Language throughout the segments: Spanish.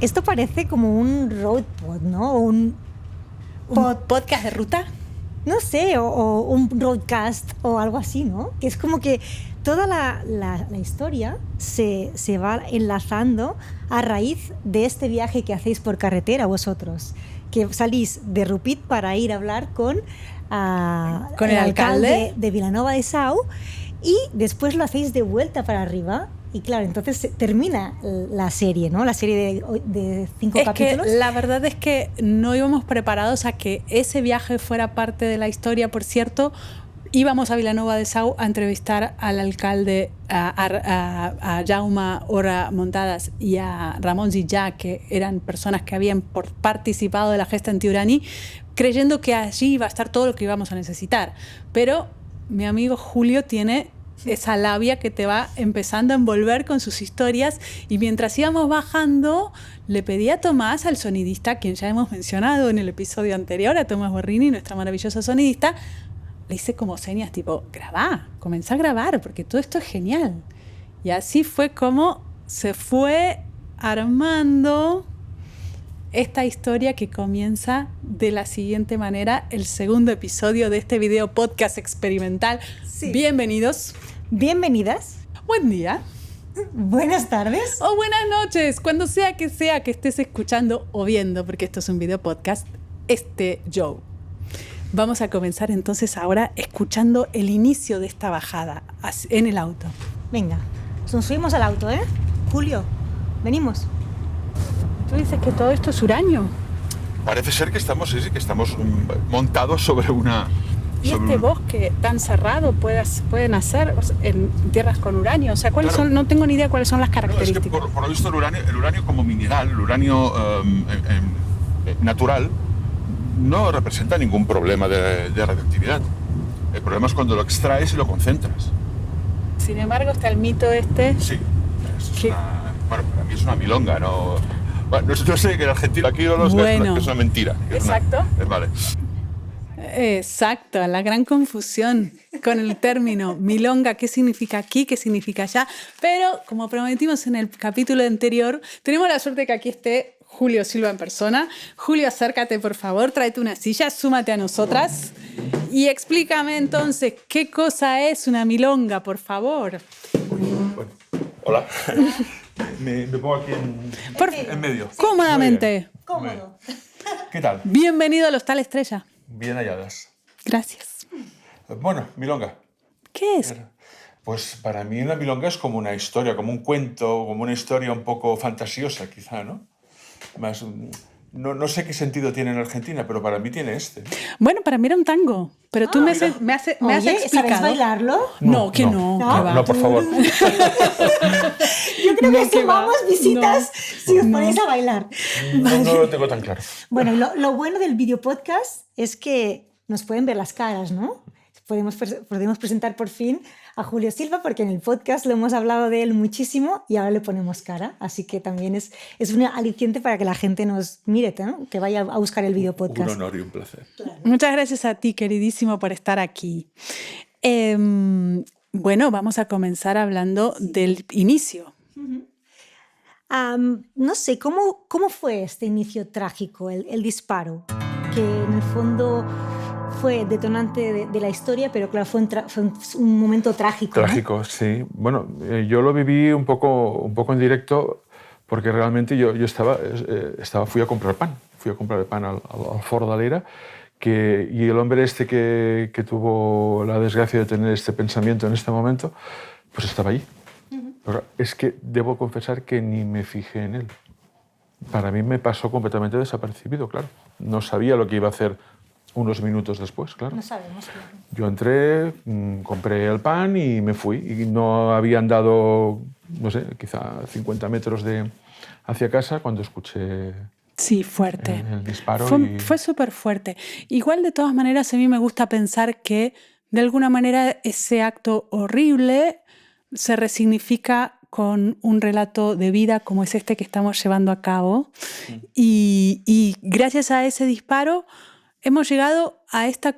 esto parece como un road pod, ¿no? Un podcast de ruta. No sé, o un broadcast o algo así, ¿no? Que es como que toda la historia se va enlazando a raíz de este viaje que hacéis por carretera vosotros, que salís de Rupit para ir a hablar con el alcalde de Vilanova de Sau, y después lo hacéis de vuelta para arriba. Y claro, entonces termina la serie, ¿no? La serie de 5 capítulos. Que la verdad es que no íbamos preparados a que ese viaje fuera parte de la historia. Por cierto, íbamos a Vilanova de Sau a entrevistar al alcalde, a Jaume Ora Montadas y a Ramón Zillá, que eran personas que habían participado de la gesta anti-iraní, creyendo que allí iba a estar todo lo que íbamos a necesitar. Pero mi amigo Julio tiene esa labia que te va empezando a envolver con sus historias, y mientras íbamos bajando le pedí a Tomás, al sonidista, quien ya hemos mencionado en el episodio anterior, a Tomás Borrini, nuestra maravillosa sonidista, le hice como señas tipo, grabá, comenzá a grabar porque todo esto es genial. Y así fue como se fue armando esta historia, que comienza de la siguiente manera, el segundo episodio de este video podcast experimental. Sí. Bienvenidos. Bienvenidas. Buen día. Buenas tardes. O buenas noches, cuando sea que estés escuchando o viendo, porque esto es un video podcast, este show. Vamos a comenzar entonces ahora escuchando el inicio de esta bajada en el auto. Venga, nos subimos al auto, ¿eh? Julio, venimos. ¿Tú dices que todo esto es uranio? Parece ser que estamos montados sobre una... ¿Y este bosque tan cerrado pueden hacer en tierras con uranio? O sea, ¿cuáles son? No tengo ni idea cuáles son las características. No, es que por lo visto el uranio como mineral, el uranio natural, no representa ningún problema de radioactividad. El problema es cuando lo extraes y lo concentras. Sin embargo, está el mito este... Sí, para mí es una milonga, ¿no? Bueno, no sé que en Argentina aquí es una mentira. Exacto. Vale. Exacto, la gran confusión con el término milonga, qué significa aquí, qué significa allá. Pero, como prometimos en el capítulo anterior, tenemos la suerte de que aquí esté Julio Silva en persona. Julio, acércate, por favor, tráete una silla, súmate a nosotras y explícame entonces qué cosa es una milonga, por Bueno, hola. Me pongo aquí en medio. Cómodamente. Cómodo. ¿Qué tal? Bienvenido al Hostal Estrella. Bien halladas. Gracias. Bueno, milonga. ¿Qué es? Pues para mí una milonga es como una historia, como un cuento, como una historia un poco fantasiosa, quizá, ¿no? Más, no sé qué sentido tiene en Argentina, pero para mí tiene este. Bueno, para mí era un tango, pero tú me has explicado. ¿Sabes bailarlo? No, No, por favor. Yo creo que sumamos visitas si os ponéis a bailar. No lo tengo tan claro. Bueno, lo bueno del video podcast es que nos pueden ver las caras, ¿no? Podemos presentar por fin a Julio Silva, porque en el podcast lo hemos hablado de él muchísimo y ahora le ponemos cara, así que también es un aliciente para que la gente nos mire, ¿no? Que vaya a buscar el video podcast. Un honor y un placer. Claro. Muchas gracias a ti, queridísimo, por estar aquí. Bueno, vamos a comenzar hablando del inicio. No sé, ¿cómo fue este inicio trágico, el disparo? Que en el fondo fue detonante de la historia, pero claro, fue un momento trágico. Trágico, ¿no? Sí. Bueno, yo lo viví un poco en directo, porque realmente yo fui a comprar pan. Fui a comprar el pan al Foro de Alera, y el hombre este que tuvo la desgracia de tener este pensamiento en este momento, pues estaba allí. Pero es que debo confesar que ni me fijé en él. Para mí me pasó completamente desapercibido, claro. No sabía lo que iba a hacer unos minutos después, claro. No sabemos, claro. Yo entré, compré el pan y me fui. Y no había andado, no sé, quizá 50 metros hacia casa cuando escuché... Sí, fuerte. El disparo. Fue súper fuerte. Igual, de todas maneras, a mí me gusta pensar que, de alguna manera, ese acto horrible se resignifica con un relato de vida como es este que estamos llevando a cabo. Y gracias a ese disparo hemos llegado a esta...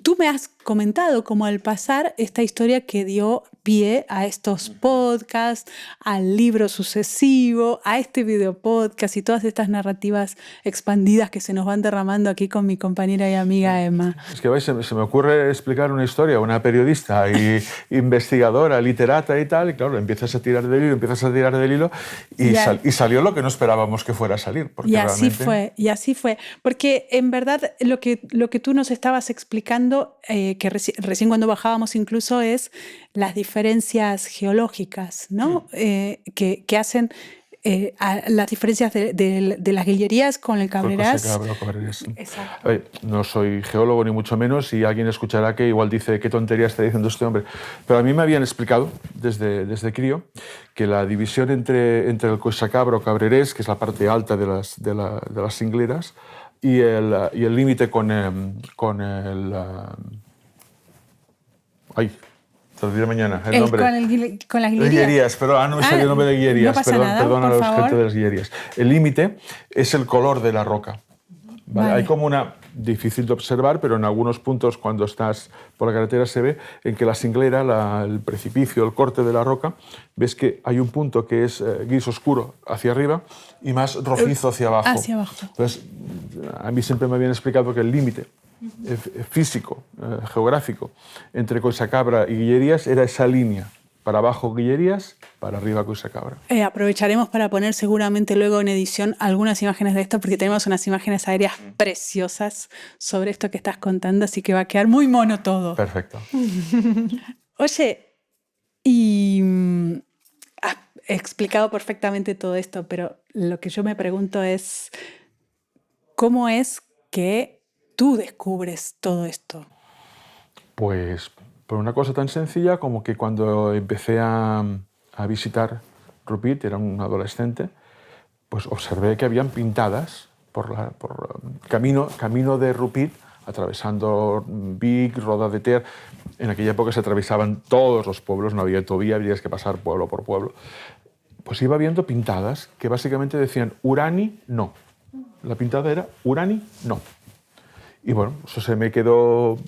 Tú me has comentado como al pasar esta historia que dio pie a estos podcasts, al libro sucesivo, a este video podcast y todas estas narrativas expandidas que se nos van derramando aquí con mi compañera y amiga Emma. Es que ¿veis? Se me ocurre explicar una historia a una periodista y investigadora, literata y tal, y claro, empiezas a tirar del hilo y salió lo que no esperábamos que fuera a salir. Y así fue. Porque en verdad lo que tú nos estabas explicando, que recién cuando bajábamos incluso, es las diferencias geológicas, ¿no? Que hacen las diferencias de las Guillerías con el Cabrerás. Exacto. No soy geólogo ni mucho menos, y alguien escuchará que igual dice qué tontería está diciendo este hombre. Pero a mí me habían explicado desde crío que la división entre el Coixacabra o Cabrerés, que es la parte alta de las Singleras, y el límite con el te lo diré mañana, el nombre. Con las Guillerías. Perdón, no me salió el nombre de Guillerías. No pasa nada, perdón a por los favor. gente de las Guillerías. El límite es el color de la roca. Vale. Hay como una, difícil de observar, pero en algunos puntos cuando estás por la carretera se ve en que la singlera, el precipicio, el corte de la roca, ves que hay un punto que es gris oscuro hacia arriba y más rojizo hacia abajo. Hacia abajo. Entonces, a mí siempre me habían explicado que el límite físico, geográfico, entre Coixacabra y Guillerías era esa línea. Para abajo Guillerías, para arriba Coixacabra. Aprovecharemos para poner seguramente luego en edición algunas imágenes de esto, porque tenemos unas imágenes aéreas preciosas sobre esto que estás contando, así que va a quedar muy mono todo. Perfecto. Oye, y has explicado perfectamente todo esto, pero lo que yo me pregunto es, ¿cómo es que tú descubres todo esto? Pues por una cosa tan sencilla como que cuando empecé a visitar Rupit, era un adolescente, pues observé que habían pintadas por camino de Rupit, atravesando Vic, Roda de Ter. En aquella época se atravesaban todos los pueblos, no había autovía, habías que pasar pueblo por pueblo. Pues iba viendo pintadas que básicamente decían Urani, no. La pintada era Urani, no. Y bueno, eso se me quedó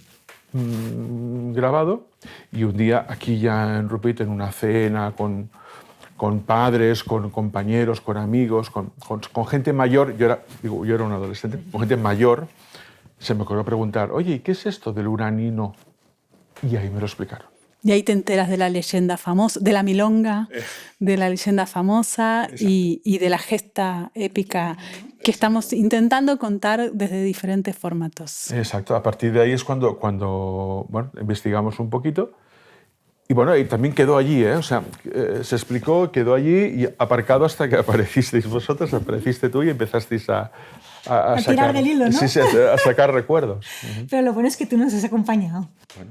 grabado, y un día aquí ya en Rupit, en una cena con padres, con compañeros, con amigos, con gente mayor, yo era un adolescente, con gente mayor, se me ocurrió preguntar, oye, ¿qué es esto del uranino? Y ahí me lo explicaron. Y ahí te enteras de la leyenda famosa, de la milonga, de la leyenda famosa y de la gesta épica que estamos intentando contar desde diferentes formatos. Exacto, a partir de ahí es cuando bueno, investigamos un poquito. Y bueno, y también quedó allí, o sea, se explicó, quedó allí y aparcado hasta que aparecisteis vosotros, apareciste tú y empezasteis a sacar, tirar del hilo, ¿no? Sí, a sacar recuerdos. Pero lo bueno es que tú nos has acompañado. Bueno.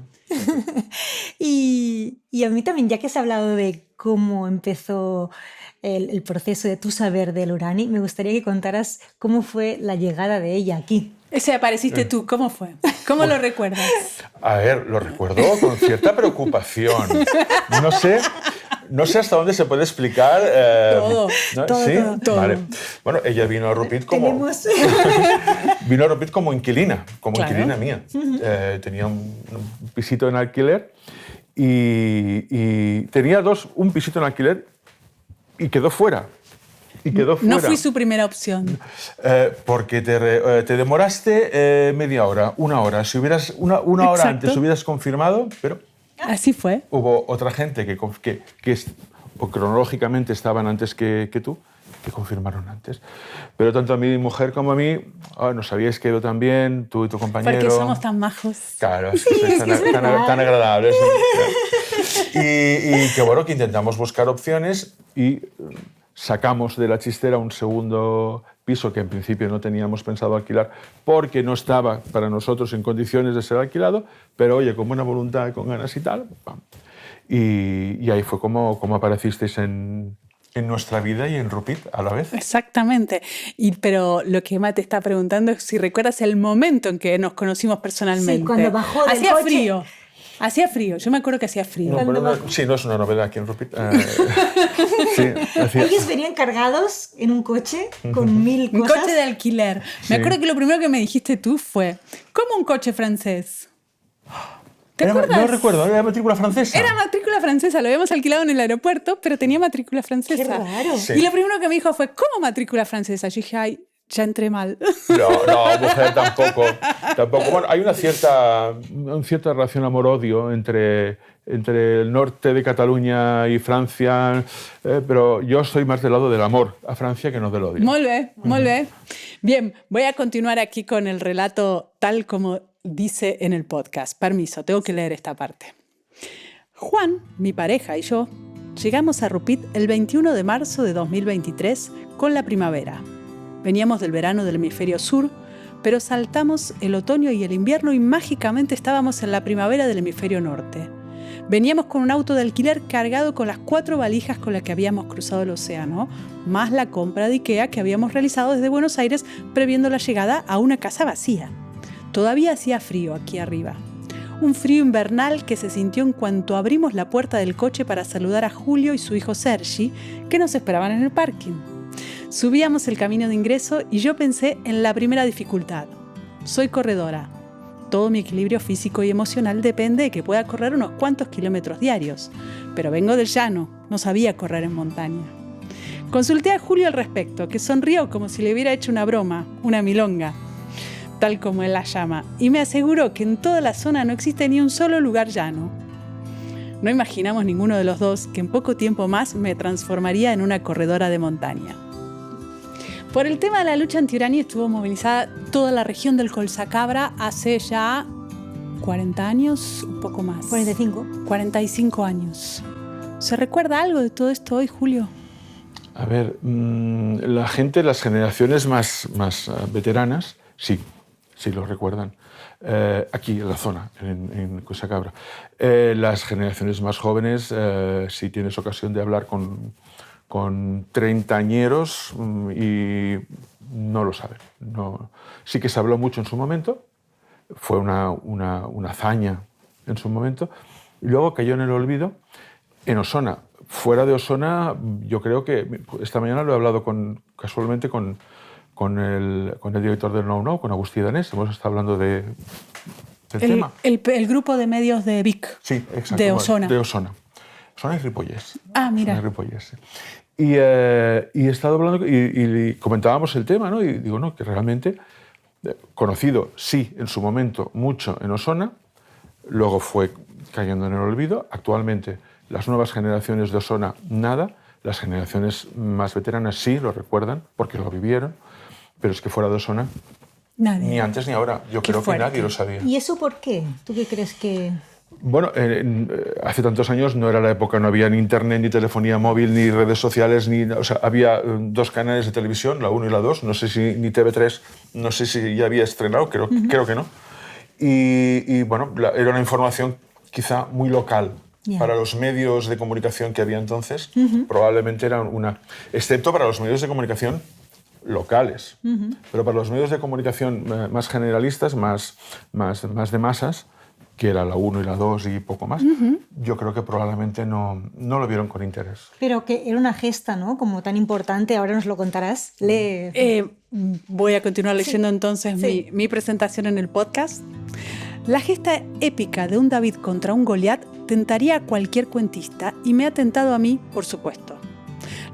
Y a mí también, ya que has hablado de cómo empezó el proceso de tu saber del Urani, me gustaría que contaras cómo fue la llegada de ella aquí. Ese apareciste tú, ¿cómo fue? ¿Cómo lo recuerdas? A ver, lo recuerdo con cierta preocupación. No sé hasta dónde se puede explicar. Todo, ¿no? todo, ¿Sí? todo. Vale. Bueno, ella vino a Rupit como inquilina, inquilina mía. Tenía un pisito en alquiler y tenía un pisito en alquiler y quedó fuera. No fui su primera opción. Porque te demoraste media hora, una hora. Si hubieras una hora antes hubieras confirmado, pero... Así fue. Hubo otra gente que cronológicamente estaban antes que tú, que confirmaron antes. Pero tanto a mi mujer como a mí, nos habíais quedado tan bien, tú y tu compañero. Porque somos tan majos. Claro, tan agradables. Y que bueno, que intentamos buscar opciones y sacamos de la chistera un segundo piso que en principio no teníamos pensado alquilar porque no estaba para nosotros en condiciones de ser alquilado, pero oye, con buena voluntad, con ganas y tal. ¡Pam! Y ahí fue como aparecisteis en nuestra vida y en Rupit a la vez. Exactamente. Pero lo que Emma te está preguntando es si recuerdas el momento en que nos conocimos personalmente. Sí, cuando bajó del Hacía coche. frío. Hacía frío. Yo me acuerdo que hacía frío. Sí, no es una novedad aquí en Rupit. Sí, ellos venían cargados en un coche con 1000 cosas. Un coche de alquiler. Sí. Me acuerdo que lo primero que me dijiste tú fue, ¿cómo un coche francés? ¿Te acuerdas? No recuerdo, era matrícula francesa. Era matrícula francesa, lo habíamos alquilado en el aeropuerto, pero tenía matrícula francesa. Qué raro. Sí. Y lo primero que me dijo fue, ¿cómo matrícula francesa? Yo dije, ay, ya entré mal. No, mujer, tampoco. Bueno, hay una cierta relación amor-odio entre el norte de Cataluña y Francia, pero yo soy más del lado del amor a Francia que no del odio. Muy bien. Bien, voy a continuar aquí con el relato tal como dice en el podcast. Permiso, tengo que leer esta parte. Juan, mi pareja y yo llegamos a Rupit el 21 de marzo de 2023 con la primavera. Veníamos del verano del hemisferio sur, pero saltamos el otoño y el invierno y mágicamente estábamos en la primavera del hemisferio norte. Veníamos con un auto de alquiler cargado con las 4 valijas con las que habíamos cruzado el océano, más la compra de IKEA que habíamos realizado desde Buenos Aires previendo la llegada a una casa vacía. Todavía hacía frío aquí arriba. Un frío invernal que se sintió en cuanto abrimos la puerta del coche para saludar a Julio y su hijo Sergi, que nos esperaban en el parking. Subíamos el camino de ingreso y yo pensé en la primera dificultad. Soy corredora. Todo mi equilibrio físico y emocional depende de que pueda correr unos cuantos kilómetros diarios. Pero vengo del llano, no sabía correr en montaña. Consulté a Julio al respecto, que sonrió como si le hubiera hecho una broma, una milonga, tal como él la llama, y me aseguró que en toda la zona no existe ni un solo lugar llano. No imaginamos ninguno de los dos que en poco tiempo más me transformaría en una corredora de montaña. Por el tema de la lucha anti-Urani estuvo movilizada toda la región del Colsacabra hace ya 40 años, un poco más. 45 años. ¿Se recuerda algo de todo esto hoy, Julio? A ver, la gente, las generaciones más veteranas, sí lo recuerdan. Aquí, en la zona, en Colsacabra. Las generaciones más jóvenes, si tienes ocasión de hablar con treintañeros y no lo saben. No. Sí que se habló mucho en su momento, fue una hazaña en su momento, y luego cayó en el olvido. En Osona, fuera de Osona, yo creo que esta mañana lo he hablado casualmente con el director del Know Now, con Agustí Danés, hemos estado hablando del tema. El grupo de medios de Vic. Sí, exacto. De Osona. De Osona. Osona y Ripollés. Ah, mira. Osona y Ripollés, sí. Y he estado hablando y comentábamos el tema, ¿no? Y digo, no, que realmente conocido, sí, en su momento, mucho en Osona, luego fue cayendo en el olvido. Actualmente, las nuevas generaciones de Osona, nada. Las generaciones más veteranas sí lo recuerdan, porque lo vivieron, pero es que fuera de Osona, nadie. Ni antes ni ahora. Yo creo que nadie lo sabía. ¿Y eso por qué? ¿Tú qué crees que...? Bueno, hace tantos años no era la época, no había ni internet, ni telefonía móvil, ni redes sociales, o sea, había 2 canales de televisión, la 1 y la 2, no sé si ni TV3, no sé si ya había estrenado, creo que no. Y bueno, era una información quizá muy local. Yeah. Para los medios de comunicación que había entonces, probablemente era excepto para los medios de comunicación locales, pero para los medios de comunicación más generalistas, más de masas, que era la 1 y la 2 y poco más, yo creo que probablemente no lo vieron con interés. Pero que era una gesta, ¿no? Como tan importante, ahora nos lo contarás. Voy a continuar leyendo entonces mi presentación en el podcast. La gesta épica de un David contra un Goliat tentaría a cualquier cuentista y me ha tentado a mí, por supuesto.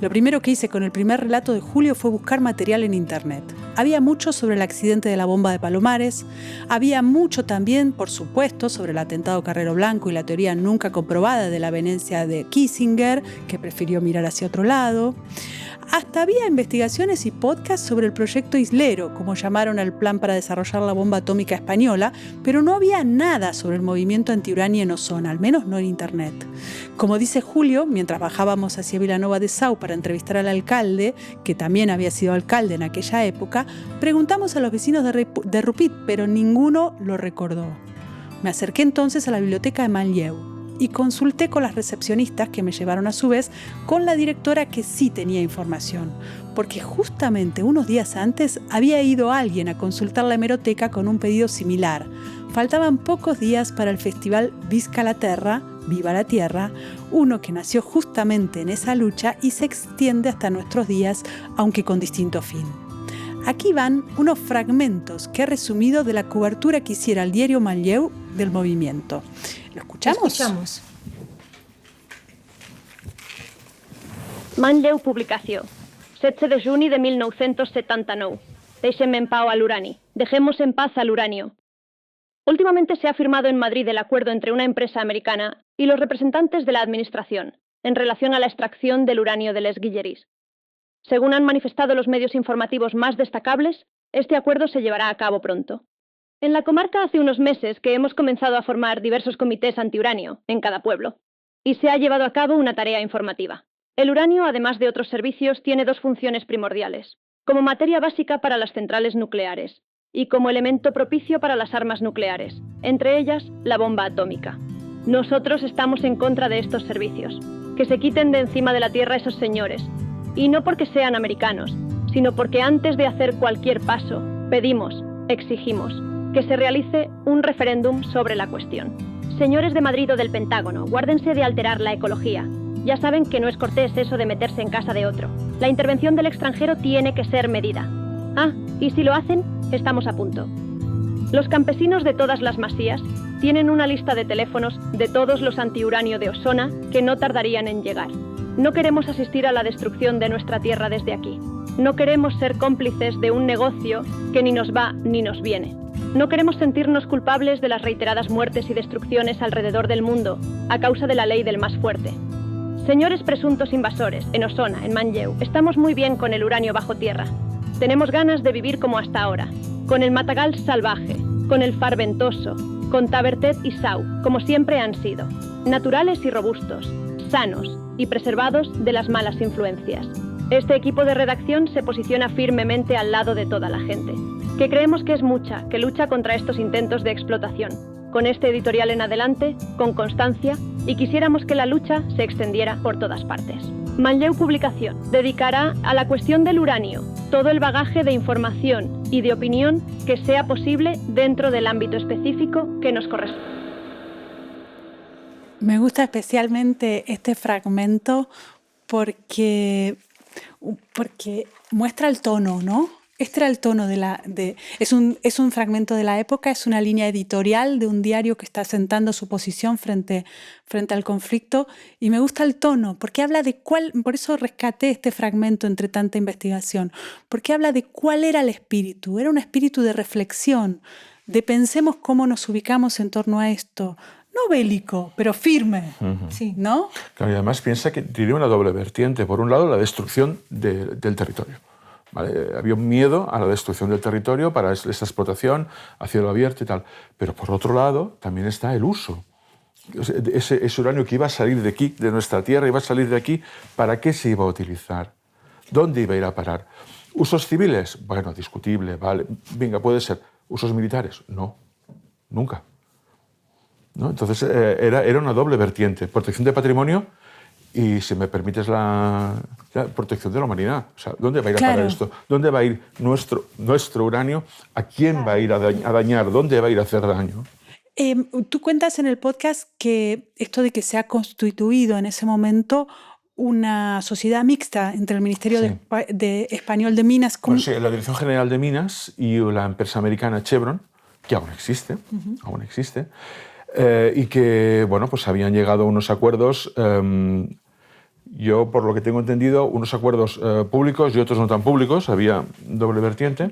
Lo primero que hice con el primer relato de Julio fue buscar material en internet. Había mucho sobre el accidente de la bomba de Palomares, había mucho también, por supuesto, sobre el atentado Carrero Blanco y la teoría nunca comprobada de la venencia de Kissinger, que prefirió mirar hacia otro lado. Hasta había investigaciones y podcasts sobre el proyecto Islero, como llamaron al plan para desarrollar la bomba atómica española, pero no había nada sobre el movimiento anti-Urani en Osona, al menos no en internet. Como dice Julio, mientras bajábamos hacia Vilanova de Sau para entrevistar al alcalde, que también había sido alcalde en aquella época, preguntamos a los vecinos de Rupit, pero ninguno lo recordó. Me acerqué entonces a la biblioteca de Manlleu y consulté con las recepcionistas, que me llevaron a su vez con la directora, que sí tenía información, porque justamente unos días antes había ido alguien a consultar la hemeroteca con un pedido similar. Faltaban pocos días para el festival Visca la Terra, Viva la Tierra, uno que nació justamente en esa lucha y se extiende hasta nuestros días, aunque con distinto fin. Aquí van unos fragmentos que he resumido de la cobertura que hiciera el diario Manlleu del movimiento. ¿Lo escuchamos? Escuchamos. Manlleu Publicació, 16 de juni de 1979. Deixem en pau a l'urani. Dejemos en paz al uranio. Últimamente se ha firmado en Madrid el acuerdo entre una empresa americana y los representantes de la administración en relación a la extracción del uranio de Les Guilleries. Según han manifestado los medios informativos más destacables, este acuerdo se llevará a cabo pronto. En la comarca hace unos meses que hemos comenzado a formar diversos comités antiuranio en cada pueblo y se ha llevado a cabo una tarea informativa. El uranio, además de otros servicios, tiene dos funciones primordiales: como materia básica para las centrales nucleares y como elemento propicio para las armas nucleares, entre ellas la bomba atómica. Nosotros estamos en contra de estos servicios, que se quiten de encima de la tierra esos señores, y no porque sean americanos, sino porque antes de hacer cualquier paso, pedimos, exigimos, que se realice un referéndum sobre la cuestión. Señores de Madrid o del Pentágono, guárdense de alterar la ecología. Ya saben que no es cortés eso de meterse en casa de otro. La intervención del extranjero tiene que ser medida. Ah, y si lo hacen, estamos a punto. Los campesinos de todas las masías tienen una lista de teléfonos de todos los antiuranio de Osona que no tardarían en llegar. No queremos asistir a la destrucción de nuestra tierra desde aquí. No queremos ser cómplices de un negocio que ni nos va ni nos viene. No queremos sentirnos culpables de las reiteradas muertes y destrucciones alrededor del mundo a causa de la ley del más fuerte. Señores presuntos invasores, en Osona, en Manlleu, estamos muy bien con el uranio bajo tierra. Tenemos ganas de vivir como hasta ahora, con el matagal salvaje, con el far ventoso, con Tabertet y Sau, como siempre han sido, naturales y robustos, sanos y preservados de las malas influencias. Este equipo de redacción se posiciona firmemente al lado de toda la gente, que creemos que es mucha, que lucha contra estos intentos de explotación, con este editorial en adelante, con constancia, y quisiéramos que la lucha se extendiera por todas partes. Manlleu Publicación dedicará a la cuestión del uranio todo el bagaje de información y de opinión que sea posible dentro del ámbito específico que nos corresponde. Me gusta especialmente este fragmento porque muestra el tono, ¿no? Este era el tono es un fragmento de la época, es una línea editorial de un diario que está asentando su posición frente al conflicto, y me gusta el tono, porque habla de por eso rescaté este fragmento entre tanta investigación, porque habla de cuál era el espíritu. Era un espíritu de reflexión, de pensemos cómo nos ubicamos en torno a esto. No bélico, pero firme, Sí. ¿no? Claro, y además piensa que tiene una doble vertiente. Por un lado, la destrucción del territorio. ¿Vale? Había un miedo a la destrucción del territorio para esa explotación a cielo abierto y tal. Pero por otro lado, también está el uso. Ese uranio que iba a salir de aquí, de nuestra tierra, iba a salir de aquí, ¿para qué se iba a utilizar? ¿Dónde iba a ir a parar? ¿Usos civiles? Bueno, discutible, vale. Venga, puede ser. ¿Usos militares? No, nunca. ¿No? Entonces era una doble vertiente. Protección de patrimonio y, si me permites, la protección de la humanidad. O sea, ¿dónde va a ir a parar esto? ¿Dónde va a ir nuestro uranio? ¿A quién va a ir a dañar? ¿Dónde va a ir a hacer daño? Tú cuentas en el podcast que esto de que se ha constituido en ese momento una sociedad mixta entre el Ministerio Español de Minas... Bueno, sí, la Dirección General de Minas y la empresa americana Chevron, que aún existe, y que, bueno, pues habían llegado a unos acuerdos, yo por lo que tengo entendido, unos acuerdos públicos y otros no tan públicos, había doble vertiente,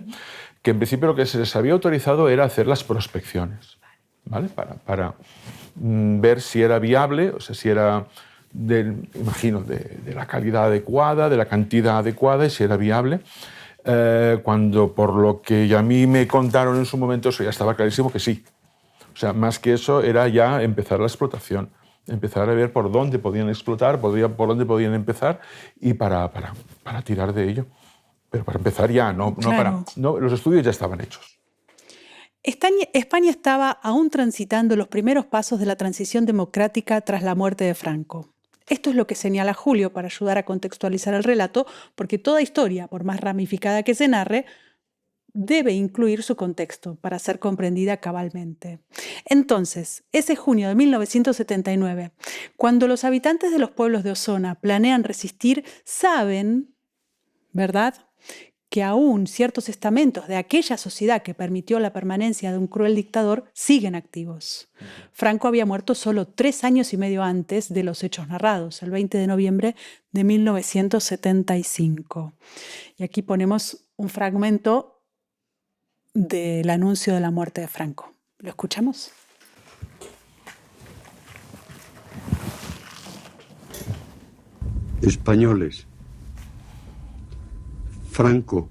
que en principio lo que se les había autorizado era hacer las prospecciones, ¿vale? Para ver si era viable, o sea, si era, de la calidad adecuada, de la cantidad adecuada, y si era viable. Cuando, por lo que a mí me contaron en su momento, eso ya estaba clarísimo que sí. O sea, más que eso, era ya empezar la explotación, empezar a ver por dónde podían explotar, por dónde podían empezar, y para tirar de ello. Pero para empezar ya, los estudios ya estaban hechos. España estaba aún transitando los primeros pasos de la transición democrática tras la muerte de Franco. Esto es lo que señala Julio para ayudar a contextualizar el relato, porque toda historia, por más ramificada que se narre, debe incluir su contexto para ser comprendida cabalmente. Entonces, ese junio de 1979, cuando los habitantes de los pueblos de Osona planean resistir, saben, ¿verdad?, que aún ciertos estamentos de aquella sociedad que permitió la permanencia de un cruel dictador siguen activos. Franco había muerto solo 3 años y medio antes de los hechos narrados, el 20 de noviembre de 1975. Y aquí ponemos un fragmento del anuncio de la muerte de Franco. ¿Lo escuchamos? Españoles, Franco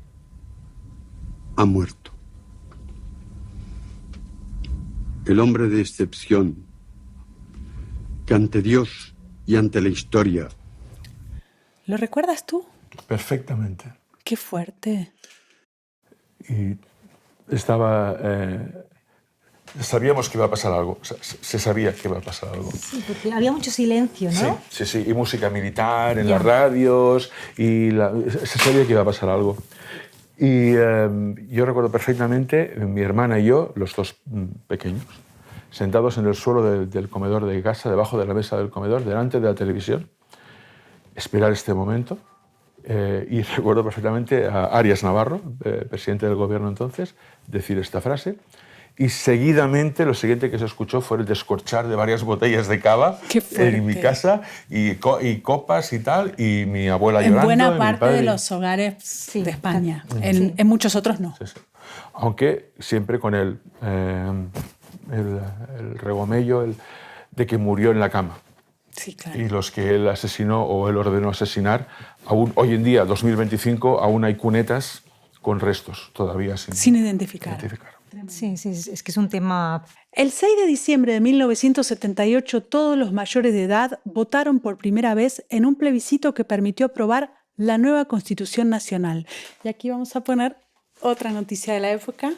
ha muerto. El hombre de excepción que ante Dios y ante la historia. ¿Lo recuerdas tú? Perfectamente. Qué fuerte. Y estaba... sabíamos que iba a pasar algo. Se sabía que iba a pasar algo. Sí, porque había mucho silencio, ¿no? Sí, sí, sí. Y música militar en las radios. Y se sabía que iba a pasar algo. Y yo recuerdo perfectamente, mi hermana y yo, los dos pequeños, sentados en el suelo del comedor de casa, debajo de la mesa del comedor, delante de la televisión, esperar este momento. Y recuerdo perfectamente a Arias Navarro, presidente del gobierno entonces, decir esta frase. Y seguidamente lo siguiente que se escuchó fue el descorchar de varias botellas de cava en mi casa y copas y tal, y mi abuela llorando. En buena parte de los hogares de España, en muchos otros no. Sí, sí. Aunque siempre con el regomello de que murió en la cama. Sí, claro. Y los que él asesinó o él ordenó asesinar, aún hoy en día, 2025, aún hay cunetas con restos todavía sin identificar. Sí, sí, es que es un tema... El 6 de diciembre de 1978, todos los mayores de edad votaron por primera vez en un plebiscito que permitió aprobar la nueva Constitución Nacional. Y aquí vamos a poner otra noticia de la época.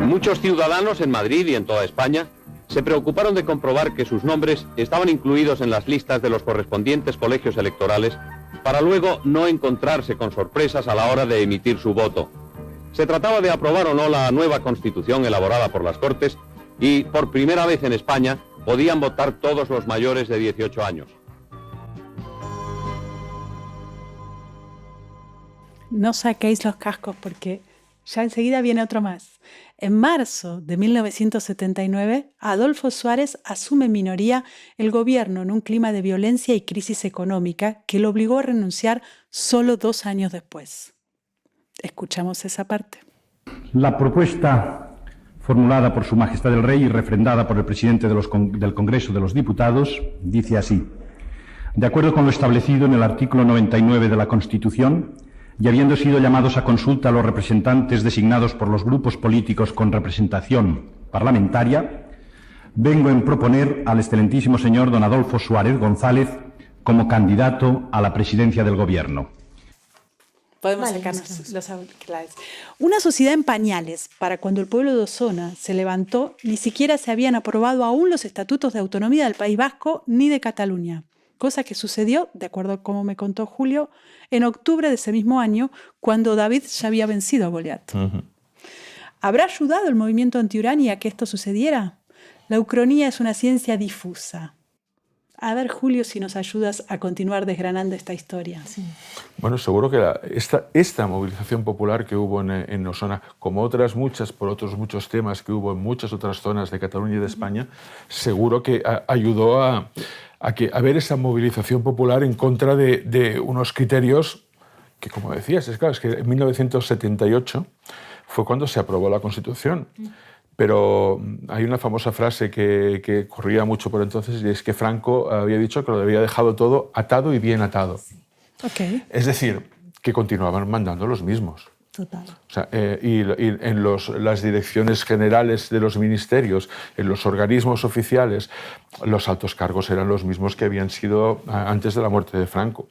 Muchos ciudadanos en Madrid y en toda España se preocuparon de comprobar que sus nombres estaban incluidos en las listas de los correspondientes colegios electorales para luego no encontrarse con sorpresas a la hora de emitir su voto. Se trataba de aprobar o no la nueva Constitución elaborada por las Cortes y, por primera vez en España, podían votar todos los mayores de 18 años. No saquéis los cascos porque ya enseguida viene otro más. En marzo de 1979, Adolfo Suárez asume en minoría el gobierno en un clima de violencia y crisis económica que lo obligó a renunciar solo 2 años después. Escuchamos esa parte. La propuesta formulada por Su Majestad el Rey y refrendada por el presidente del Congreso de los Diputados dice así: de acuerdo con lo establecido en el artículo 99 de la Constitución, y habiendo sido llamados a consulta a los representantes designados por los grupos políticos con representación parlamentaria, vengo en proponer al excelentísimo señor don Adolfo Suárez González como candidato a la presidencia del Gobierno. Podemos sacarnos los auriculares. Una sociedad en pañales. Para cuando el pueblo de Osona se levantó, ni siquiera se habían aprobado aún los estatutos de autonomía del País Vasco ni de Cataluña. Cosa que sucedió, de acuerdo a cómo me contó Julio, en octubre de ese mismo año, cuando David ya había vencido a Goliat. ¿Habrá ayudado el movimiento anti-Urani a que esto sucediera? La ucronía es una ciencia difusa. A ver, Julio, si nos ayudas a continuar desgranando esta historia. Sí. Bueno, seguro que esta movilización popular que hubo en Osona, como otras muchas, por otros muchos temas que hubo en muchas otras zonas de Cataluña y de España, seguro que ayudó a ver esa movilización popular en contra de unos criterios que, como decías, es que en 1978 fue cuando se aprobó la Constitución. Pero hay una famosa frase que corría mucho por entonces, y es que Franco había dicho que lo había dejado todo atado y bien atado. Okay. Es decir, que continuaban mandando los mismos. Total. O sea, y en las direcciones generales de los ministerios, en los organismos oficiales, los altos cargos eran los mismos que habían sido antes de la muerte de Franco.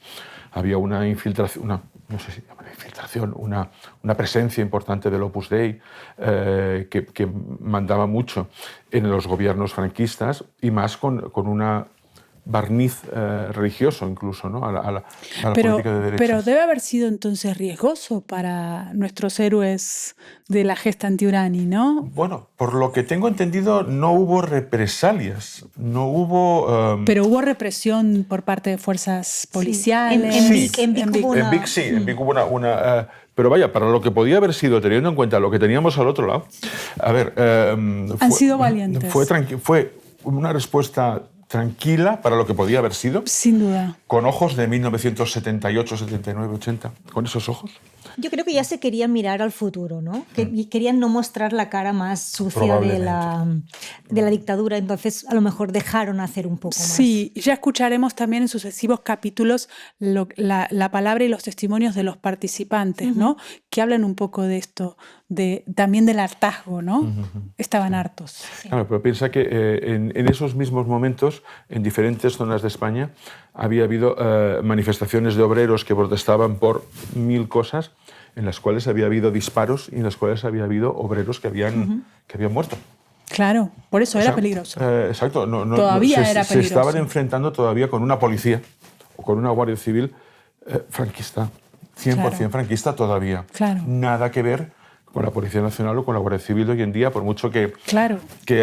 Había una infiltración, no sé si llama infiltración, una presencia importante del Opus Dei que mandaba mucho en los gobiernos franquistas, y más con una barniz religioso incluso, ¿no? a la política de derechas. Pero debe haber sido entonces riesgoso para nuestros héroes de la gesta anti-Urani, ¿no? Bueno, por lo que tengo entendido, no hubo represalias, no hubo... Pero hubo represión por parte de fuerzas policiales. En Vic hubo una pero vaya, para lo que podía haber sido, teniendo en cuenta lo que teníamos al otro lado, a ver... Han sido valientes. Fue una respuesta tranquila para lo que podía haber sido. Sin duda. Con ojos de 1978, 79, 80. Con esos ojos. Yo creo que ya se querían mirar al futuro, ¿no? Querían no mostrar la cara más sucia de la dictadura, entonces a lo mejor dejaron hacer un poco más. Sí, ya escucharemos también en sucesivos capítulos la palabra y los testimonios de los participantes, ¿no? Que hablan un poco de esto, también del hartazgo, ¿no? Estaban hartos. Sí. Claro, pero piensa que en esos mismos momentos, en diferentes zonas de España, había habido manifestaciones de obreros que protestaban por 1000 cosas, en las cuales había habido disparos y en las cuales había habido obreros que habían muerto. Claro, por eso era peligroso. Exacto. Todavía era peligroso. Se estaban enfrentando todavía con una policía o con una guardia civil franquista, 100% franquista todavía. Claro. Nada que ver con la Policía Nacional o con la Guardia Civil de hoy en día, por mucho que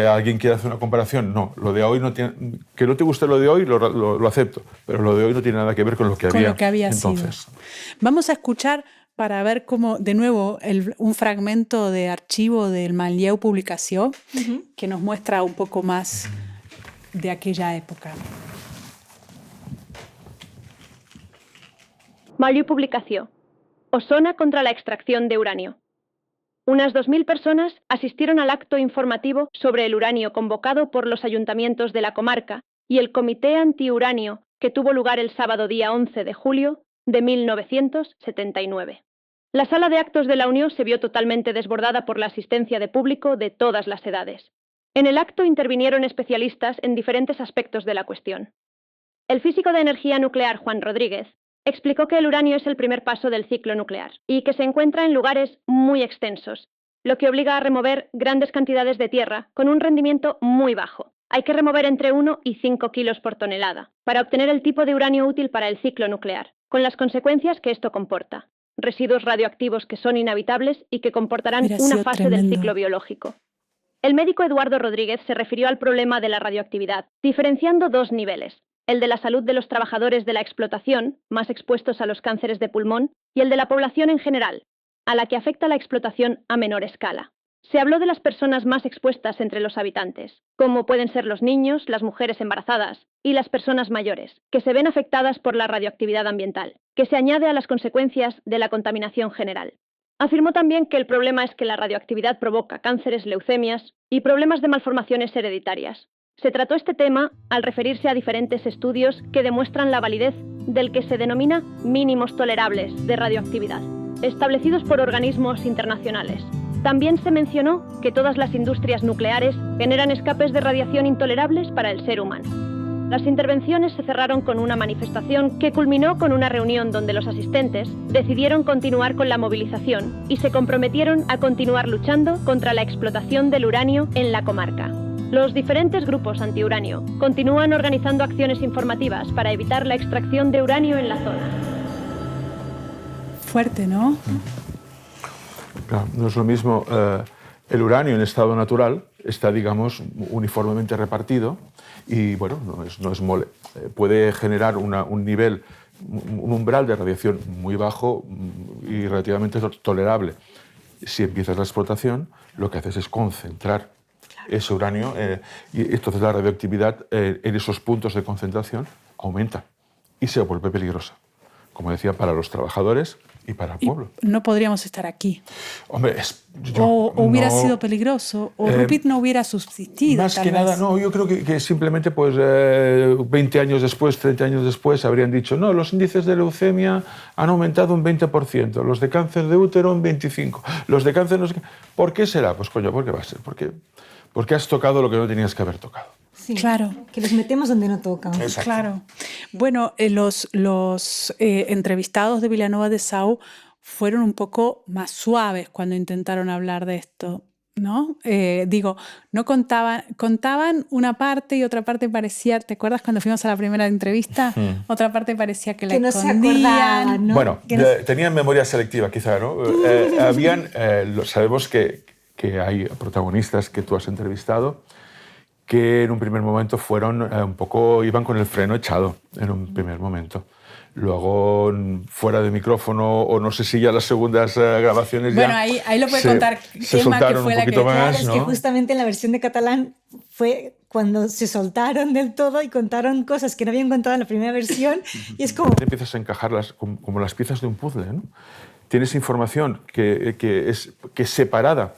alguien quiera hacer una comparación. No, lo de hoy no tiene... Que no te guste lo de hoy, lo acepto, pero lo de hoy no tiene nada que ver con lo que había entonces. Sido. Vamos a escuchar, para ver cómo, de nuevo, un fragmento de archivo del Manlleu Publicació, que nos muestra un poco más de aquella época. Manlleu Publicació. Osona contra la extracción de uranio. Unas 2000 personas asistieron al acto informativo sobre el uranio convocado por los ayuntamientos de la comarca y el Comité Antiuranio que tuvo lugar el sábado día 11 de julio de 1979. La sala de actos de la Unión se vio totalmente desbordada por la asistencia de público de todas las edades. En el acto intervinieron especialistas en diferentes aspectos de la cuestión. El físico de energía nuclear Juan Rodríguez explicó que el uranio es el primer paso del ciclo nuclear y que se encuentra en lugares muy extensos, lo que obliga a remover grandes cantidades de tierra con un rendimiento muy bajo. Hay que remover entre 1 y 5 kilos por tonelada para obtener el tipo de uranio útil para el ciclo nuclear, con las consecuencias que esto comporta. Residuos radioactivos que son inhabitables y que comportarán una fase del ciclo biológico. El médico Eduardo Rodríguez se refirió al problema de la radioactividad, diferenciando dos niveles: el de la salud de los trabajadores de la explotación, más expuestos a los cánceres de pulmón, y el de la población en general, a la que afecta la explotación a menor escala. Se habló de las personas más expuestas entre los habitantes, como pueden ser los niños, las mujeres embarazadas y las personas mayores, que se ven afectadas por la radioactividad ambiental, que se añade a las consecuencias de la contaminación general. Afirmó también que el problema es que la radioactividad provoca cánceres, leucemias y problemas de malformaciones hereditarias. Se trató este tema al referirse a diferentes estudios que demuestran la validez del que se denomina mínimos tolerables de radioactividad, establecidos por organismos internacionales. También se mencionó que todas las industrias nucleares generan escapes de radiación intolerables para el ser humano. Las intervenciones se cerraron con una manifestación que culminó con una reunión donde los asistentes decidieron continuar con la movilización y se comprometieron a continuar luchando contra la explotación del uranio en la comarca. Los diferentes grupos antiuranio continúan organizando acciones informativas para evitar la extracción de uranio en la zona. Fuerte, ¿no? Claro, no es lo mismo. El uranio en estado natural está, digamos, uniformemente repartido y, bueno, no es mole. Puede generar un nivel, un umbral de radiación muy bajo y relativamente tolerable. Si empiezas la explotación, lo que haces es concentrar ese uranio y entonces la radioactividad en esos puntos de concentración aumenta y se vuelve peligrosa, como decía, para los trabajadores y para el pueblo. No podríamos estar aquí. Hombre, o hubiera sido peligroso, o Rupit no hubiera subsistido. Más que nada, no, yo creo que simplemente pues, 20 años después, 30 años después, habrían dicho, no, los índices de leucemia han aumentado un 20%, los de cáncer de útero un 25%, los de cáncer no sé qué. ¿Por qué será? Pues coño, ¿por qué va a ser? Porque has tocado lo que no tenías que haber tocado. Sí, claro. Que los metemos donde no tocan. Exacto. Claro. Bueno, los entrevistados de Vilanova de Sau fueron un poco más suaves cuando intentaron hablar de esto. ¿no? Digo, no contaban una parte y otra parte parecía, ¿te acuerdas cuando fuimos a la primera entrevista? Otra parte parecía que la escondían. No se acordaban, ¿no? Bueno, tenían memoria selectiva quizá, ¿no? Sabemos que hay protagonistas que tú has entrevistado que en un primer momento iban con el freno echado en un primer momento. Luego, fuera de micrófono, o no sé si ya las segundas grabaciones bueno, ahí lo puede contar se Emma, que soltaron fue un la poquito más, Claro, es ¿no? que justamente en la versión de catalán fue cuando se soltaron del todo y contaron cosas que no habían contado en la primera versión y es como... Empiezas a encajarlas como las piezas de un puzzle, ¿no? Tienes información que es separada.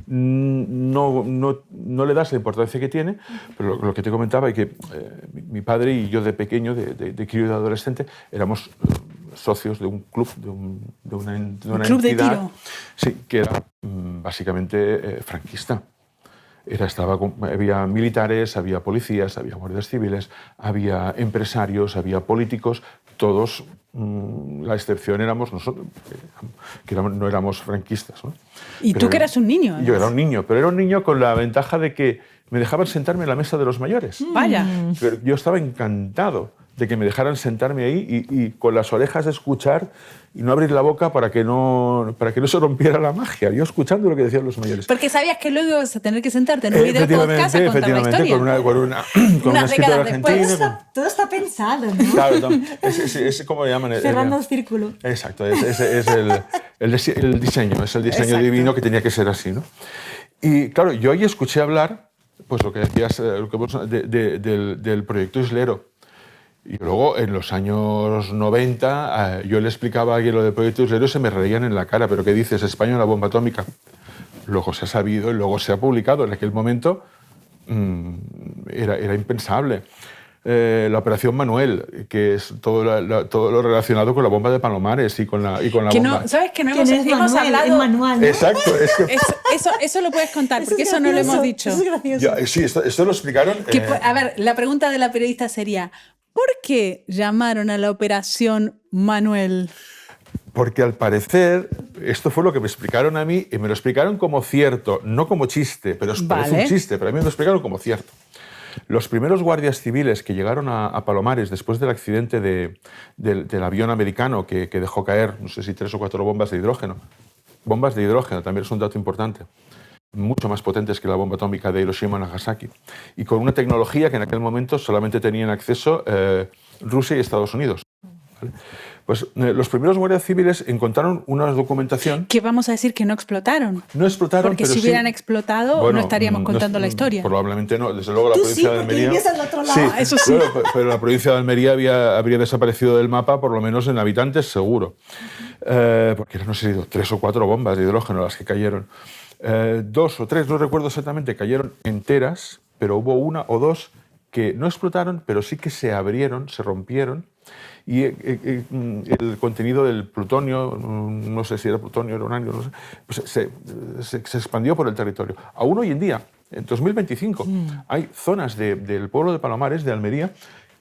No le das la importancia que tiene, pero lo que te comentaba es que mi padre y yo de pequeño, de crío y de adolescente, éramos socios de un club, de una club de entidad, tiro. Sí, que era básicamente franquista. Había militares, había policías, había guardias civiles, había empresarios, había políticos, todos, la excepción éramos nosotros, que no éramos franquistas, ¿no? Y tú que eras un niño. Yo era un niño, pero era un niño con la ventaja de que me dejaban sentarme en la mesa de los mayores. Vaya. Pero yo estaba encantado de que me dejaran sentarme ahí y con las orejas escuchar y no abrir la boca para que no se rompiera la magia. Yo escuchando lo que decían los mayores. Porque sabías que luego ibas a tener que sentarte en un video podcast a contar la historia. Con una escritora argentina. Todo está pensado, ¿no? Claro, es como le llaman. Cerrando el círculo. Exacto, es el diseño, es el diseño Exacto. divino que tenía que ser así, ¿no? Y claro, yo ahí escuché hablar, pues lo que decías, del proyecto Islero. Y luego, en los años 90, yo le explicaba a alguien lo del proyecto Islero y se me reían en la cara. ¿Pero qué dices? España una bomba atómica. Luego se ha sabido y luego se ha publicado. En aquel momento era impensable. La Operación Manuel, que es todo lo relacionado con la bomba de Palomares y con la bomba. ¿Sabes que no ¿Quién es hemos Manuel? hablado? Es Manuel, ¿no? Exacto. Es que, Eso lo puedes contar, Eso porque es eso no lo hemos gracioso, dicho. Eso es gracioso. sí, esto lo explicaron. A ver, la pregunta de la periodista sería, ¿por qué llamaron a la Operación Manuel? Porque al parecer, esto fue lo que me explicaron a mí, y me lo explicaron como cierto, no como chiste, pero parece un chiste, pero a mí me lo explicaron como cierto. Los primeros guardias civiles que llegaron a Palomares después del accidente del avión americano que dejó caer, no sé si 3 o 4 bombas de hidrógeno. Bombas de hidrógeno, también es un dato importante. Mucho más potentes que la bomba atómica de Hiroshima y Nagasaki. Y con una tecnología que en aquel momento solamente tenían acceso Rusia y Estados Unidos. ¿Vale? Pues los primeros guardias civiles encontraron una documentación... Que vamos a decir que no explotaron. No explotaron, porque pero si hubieran sí, explotado, bueno, no estaríamos contando la historia. Probablemente no. Desde luego la Tú provincia sí, de porque Almería... vivías al otro lado. Sí, eso sí. pero la provincia de Almería habría desaparecido del mapa, por lo menos en habitantes, seguro. Porque eran, no sé, 3 o 4 bombas de hidrógeno las que cayeron. 2 o 3, no recuerdo exactamente, cayeron enteras, pero hubo 1 o 2 que no explotaron, pero sí que se abrieron, se rompieron, y el contenido del plutonio, no sé si era plutonio, era uranio, no sé, pues se expandió por el territorio. Aún hoy en día, en 2025, hay zonas del pueblo de Palomares, de Almería,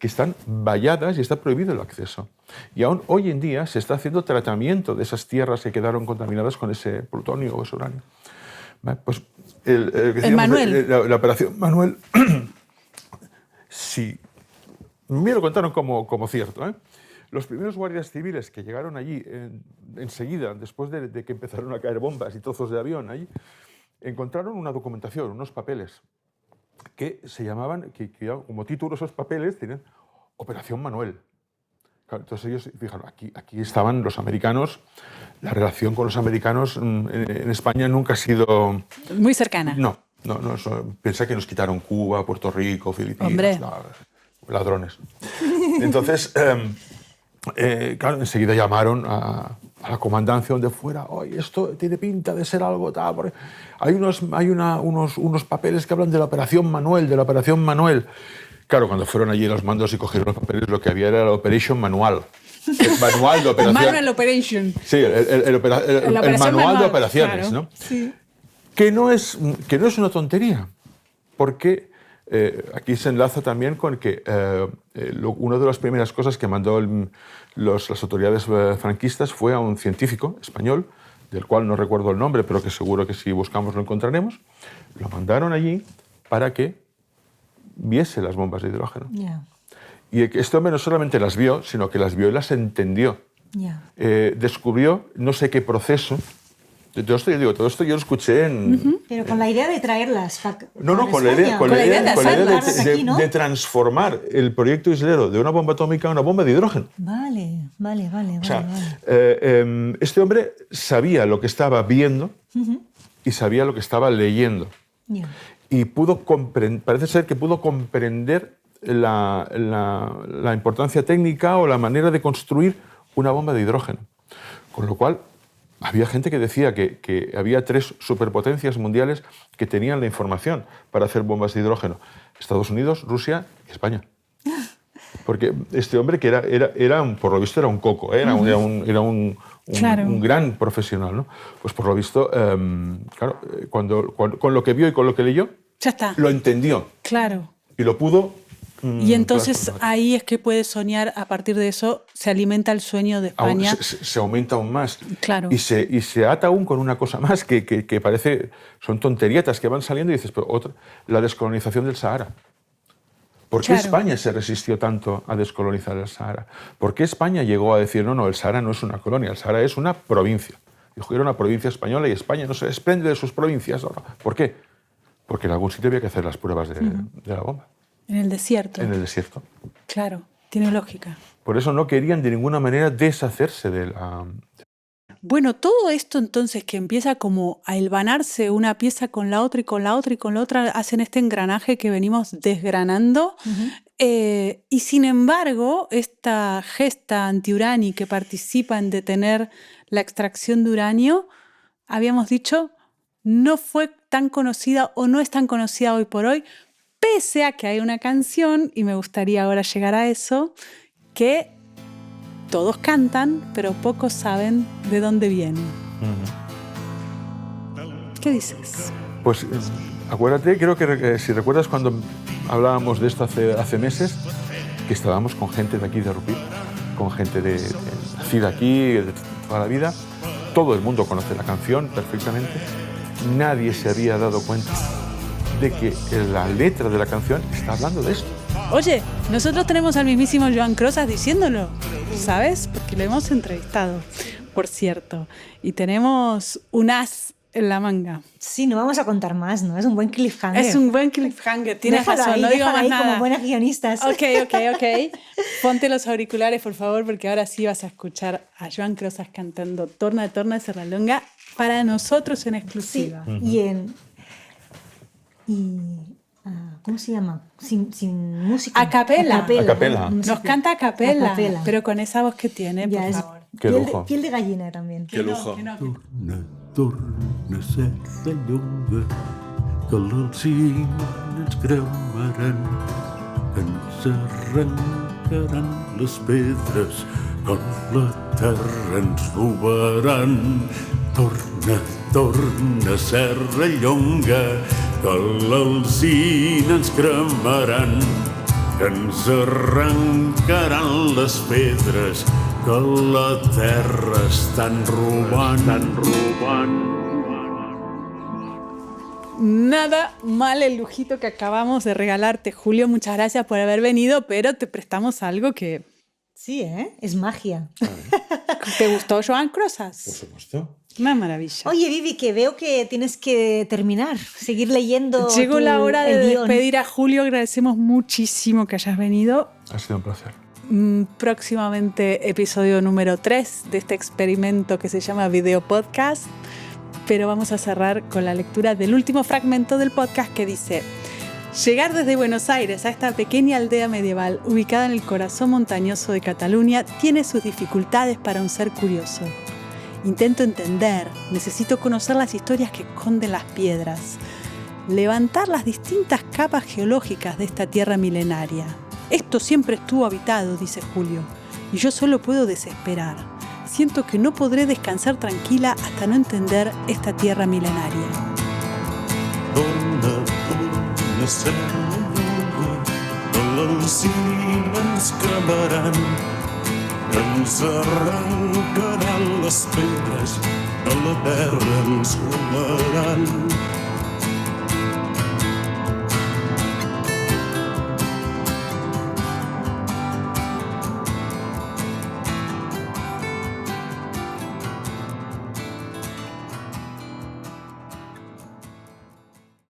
que están valladas y está prohibido el acceso. Y aún hoy en día se está haciendo tratamiento de esas tierras que quedaron contaminadas con ese plutonio o ese uranio. Pues Manuel. La Operación Manuel, sí, me lo contaron como cierto. Los primeros guardias civiles que llegaron allí enseguida, después de que empezaron a caer bombas y trozos de avión allí, encontraron una documentación, unos papeles, que se llamaban, que como título esos papeles tenían Operación Manuel. Claro, entonces ellos fijaron, aquí estaban los americanos, la relación con los americanos en España nunca ha sido... Muy cercana. No, piensa que nos quitaron Cuba, Puerto Rico, Filipinas, ladrones. Entonces, claro, enseguida llamaron a la comandancia donde fuera, oye, esto tiene pinta de ser algo tal. Hay unos papeles que hablan de la Operación Manuel, Claro, cuando fueron allí los mandos y cogieron los papeles, lo que había era la Operation Manual. El manual de operación. Manual Operation. Sí, el manual de operaciones, claro, ¿no? Sí. Que no es una tontería, porque aquí se enlaza también con que una de las primeras cosas que mandó las autoridades franquistas fue a un científico español del cual no recuerdo el nombre, pero que seguro que si buscamos lo encontraremos, lo mandaron allí para que viese las bombas de hidrógeno. Ya, Y este hombre no solamente las vio, sino que las vio y las entendió. ya. Descubrió no sé qué proceso. Todo esto yo lo escuché en... Pero con la idea de traerlas No, para con la idea, España. con la idea de hacerlas aquí, ¿no? de transformar el proyecto islero de una bomba atómica a una bomba de hidrógeno. Vale. O sea, este hombre sabía lo que estaba viendo y sabía lo que estaba leyendo. Ya. Y parece ser que pudo comprender la importancia técnica o la manera de construir una bomba de hidrógeno. Con lo cual, había gente que decía que había 3 superpotencias mundiales que tenían la información para hacer bombas de hidrógeno: Estados Unidos, Rusia y España. Porque este hombre, que por lo visto era un coco, era un gran profesional, ¿no? Pues por lo visto, claro, con lo que vio y con lo que leyó, Ya está. lo entendió. Claro. Y lo pudo... Y entonces transformar. ahí es que puedes soñar, a partir de eso se alimenta el sueño de España. Se aumenta aún más. Claro. Y se ata aún con una cosa más que parece... Son tonterietas que van saliendo y dices, pero la descolonización del Sahara. ¿Por qué España se resistió tanto a descolonizar el Sahara? ¿Por qué España llegó a decir, no, el Sahara no es una colonia, el Sahara es una provincia? Dijo que era una provincia española y España no se desprende de sus provincias. ¿Por qué? Porque en algún sitio había que hacer las pruebas de la bomba. En el desierto. En el desierto. Claro, tiene lógica. Por eso no querían de ninguna manera deshacerse de la... Bueno, todo esto entonces que empieza como a hilvanarse una pieza con la otra y con la otra y con la otra, hacen este engranaje que venimos desgranando. Y sin embargo, esta gesta antiurani que participa en detener la extracción de uranio, habíamos dicho, no fue tan conocida o no es tan conocida hoy por hoy, pese a que hay una canción, y me gustaría ahora llegar a eso, que todos cantan, pero pocos saben de dónde viene. ¿Qué dices? Pues acuérdate, creo que si recuerdas cuando hablábamos de esto hace meses, que estábamos con gente de aquí de Rupit, con gente nacida aquí, de toda la vida. Todo el mundo conoce la canción perfectamente. Nadie se había dado cuenta de que la letra de la canción está hablando de esto. Oye, nosotros tenemos al mismísimo Joan Crosas diciéndolo, ¿sabes? Porque lo hemos entrevistado, por cierto. Y tenemos un as en la manga. Sí, no vamos a contar más, ¿no? Es un buen cliffhanger. Es un buen cliffhanger, tienes Déjalo razón, ahí, no digo déjalo más ahí nada. como buenas guionistas. Ok. Ponte los auriculares, por favor, porque ahora sí vas a escuchar a Joan Crosas cantando Torna, Torna, Serralonga para nosotros en exclusiva. Sí, ¿cómo se llama? Sin música. A capela. A capela. Nos canta a capela, A capela. pero con esa voz que tiene, Ya, por es favor. Qué piel, lujo. piel de gallina también. Qué lujo. Torna, Serrallonga, que l'alzina ens cremaran, que ens arrencaran les pedres, que la terra ens robaran. Torna, Serrallonga, que l'alzina ens cremaran, que ens arrencaran les pedres, que la terra estan robant. Nada mal el lujito que acabamos de regalarte, Julio. Muchas gracias por haber venido, pero te prestamos algo que... Sí, ¿eh? Es magia. ¿Te gustó Joan Crosas? Por supuesto. Una maravilla. Oye, Vivi, que veo que tienes que terminar, seguir leyendo. Llegó la hora de el guión. despedir a Julio. Agradecemos muchísimo que hayas venido. Ha sido un placer. Próximamente episodio número 3 de este experimento que se llama Video Podcast. Pero vamos a cerrar con la lectura del último fragmento del podcast que dice: llegar desde Buenos Aires a esta pequeña aldea medieval ubicada en el corazón montañoso de Cataluña tiene sus dificultades para un ser curioso. Intento entender, necesito conocer las historias que esconden las piedras, levantar las distintas capas geológicas de esta tierra milenaria. Esto siempre estuvo habitado, dice Julio, y yo solo puedo desesperar. Siento que no podré descansar tranquila hasta no entender esta tierra milenaria. Torna, Serrallonga, que l'alzina ens cremaran, que ens arrencaran les pedres, a la terra ens cremaran.